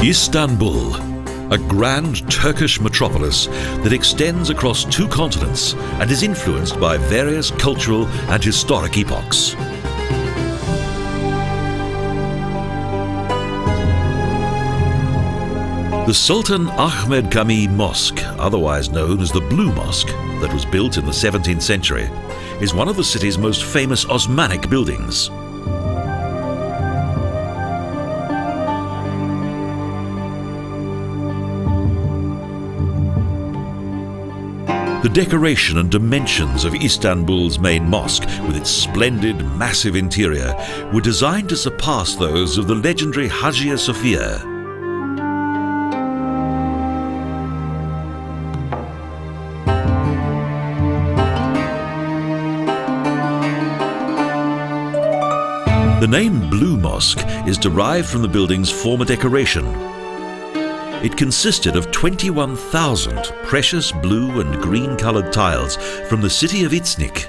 Istanbul, a grand Turkish metropolis that extends across 2 continents and is influenced by various cultural and historic epochs. The Sultan Ahmed Cami Mosque, otherwise known as the Blue Mosque, that was built in the 17th century, is one of the city's most famous Osmanic buildings. The decoration and dimensions of Istanbul's main mosque, with its splendid, massive interior, were designed to surpass those of the legendary Hagia Sophia. The name Blue Mosque is derived from the building's former decoration. It consisted of 21,000 precious blue and green-coloured tiles from the city of Iznik.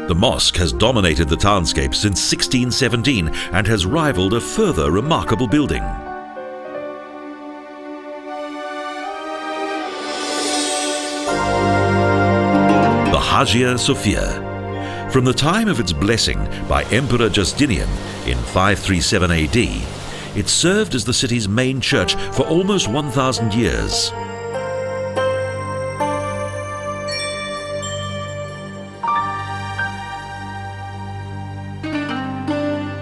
The mosque has dominated the townscape since 1617 and has rivaled a further remarkable building. The Hagia Sophia. From the time of its blessing by Emperor Justinian in 537 AD, it served as the city's main church for almost 1,000 years.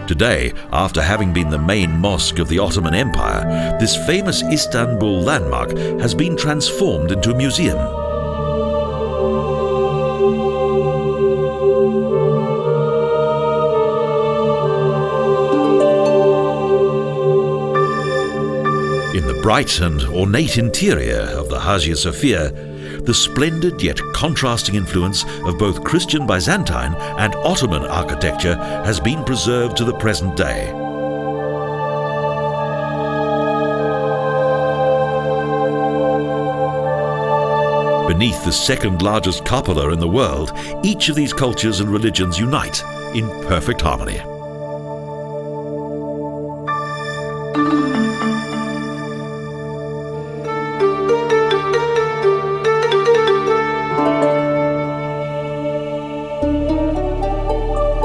Today, after having been the main mosque of the Ottoman Empire, this famous Istanbul landmark has been transformed into a museum. In the bright and ornate interior of the Hagia Sophia, the splendid yet contrasting influence of both Christian Byzantine and Ottoman architecture has been preserved to the present day. Beneath the second largest cupola in the world, each of these cultures and religions unite in perfect harmony.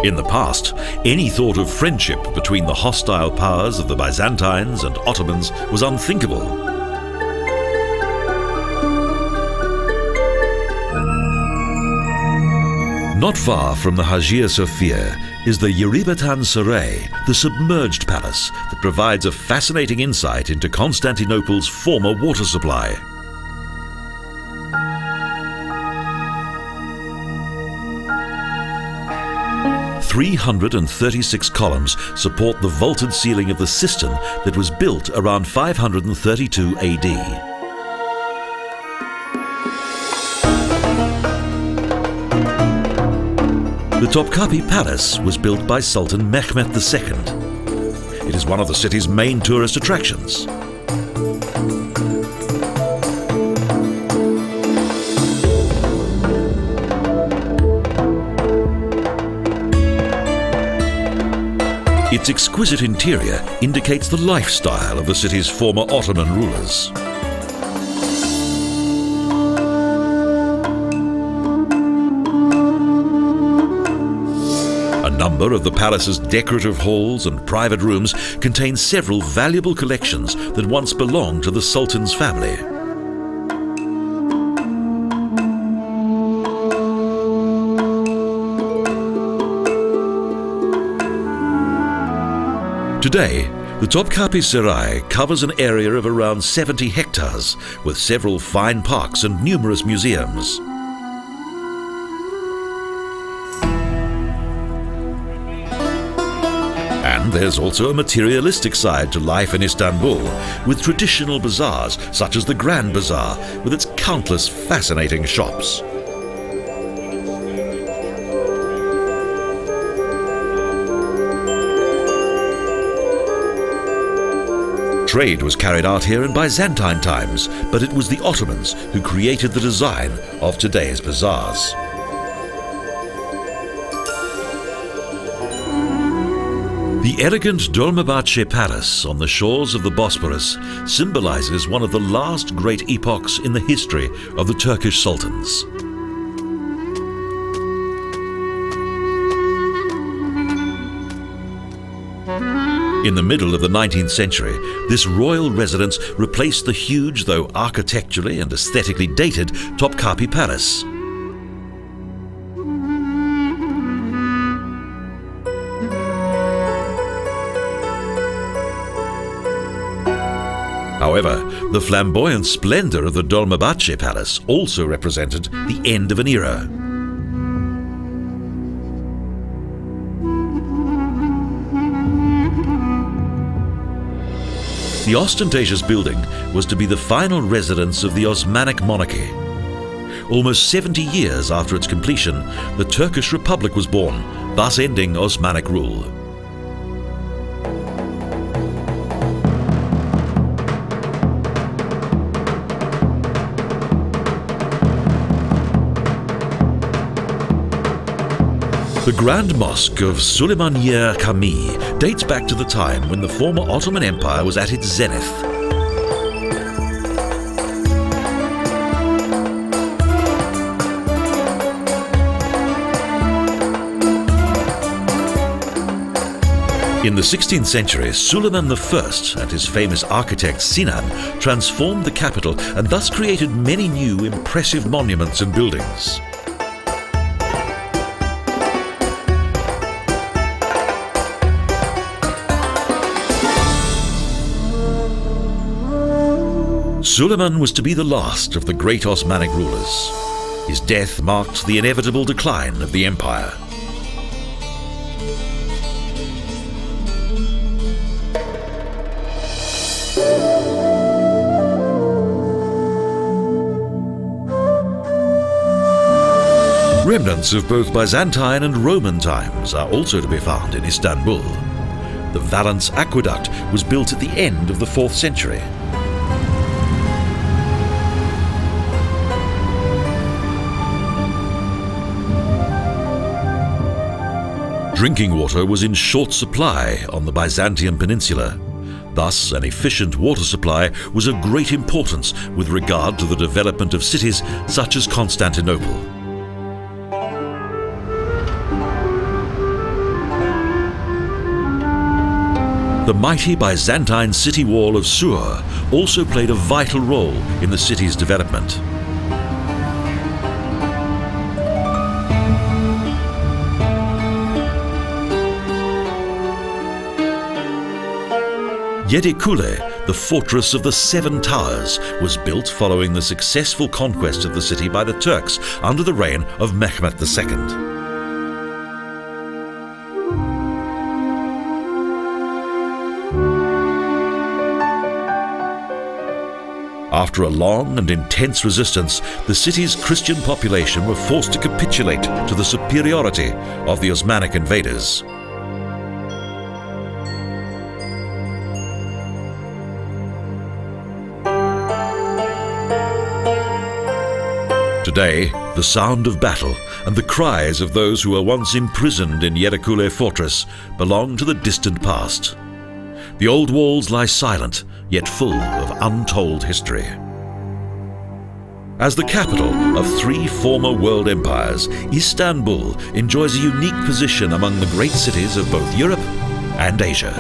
In the past, any thought of friendship between the hostile powers of the Byzantines and Ottomans was unthinkable. Not far from the Hagia Sophia is the Yerebatan Saray, the submerged palace that provides a fascinating insight into Constantinople's former water supply. "336 columns support the vaulted ceiling of the cistern that was built around 532 AD. The Topkapi Palace was built by Sultan Mehmet The Second. It is one of the city's main tourist attractions. Its exquisite interior indicates the lifestyle of the city's former Ottoman rulers. A number of the palace's decorative halls and private rooms contain several valuable collections that once belonged to the Sultan's family. Today, the Topkapi Saray covers an area of around 70 hectares, with several fine parks and numerous museums. And there's also a materialistic side to life in Istanbul, with traditional bazaars such as the Grand Bazaar, with its countless fascinating shops. Trade was carried out here in Byzantine times, but it was the Ottomans who created the design of today's bazaars. The elegant Dolmabahce Palace on the shores of the Bosporus symbolizes one of the last great epochs in the history of the Turkish sultans. In the middle of the 19th century, this royal residence replaced the huge, though architecturally and aesthetically dated, Topkapi Palace. However, the flamboyant splendor of the Dolmabahce Palace also represented the end of an era. The ostentatious building was to be the final residence of the Osmanic monarchy. Almost 70 years after its completion, the Turkish Republic was born, thus ending Osmanic rule. The Grand Mosque of Süleyman Yer Cami dates back to the time when the former Ottoman Empire was at its zenith. In the 16th century, Süleyman I and his famous architect Sinan transformed the capital and thus created many new impressive monuments and buildings. Süleyman was to be the last of the great Osmanic rulers. His death marked the inevitable decline of the empire. Remnants of both Byzantine and Roman times are also to be found in Istanbul. The Valence Aqueduct was built at the end of the 4th century. Drinking water was in short supply on the Byzantium Peninsula. Thus, an efficient water supply was of great importance with regard to the development of cities such as Constantinople. The mighty Byzantine city wall of Sur also played a vital role in the city's development. Yerebatan, the fortress of the 7 towers, was built following the successful conquest of the city by the Turks under the reign of Mehmet The Second. After a long and intense resistance, the city's Christian population were forced to capitulate to the superiority of the Osmanic invaders. Today, the sound of battle and the cries of those who were once imprisoned in Yerebatan fortress belong to the distant past. The old walls lie silent, yet full of untold history. As the capital of 3 former world empires, Istanbul enjoys a unique position among the great cities of both Europe and Asia.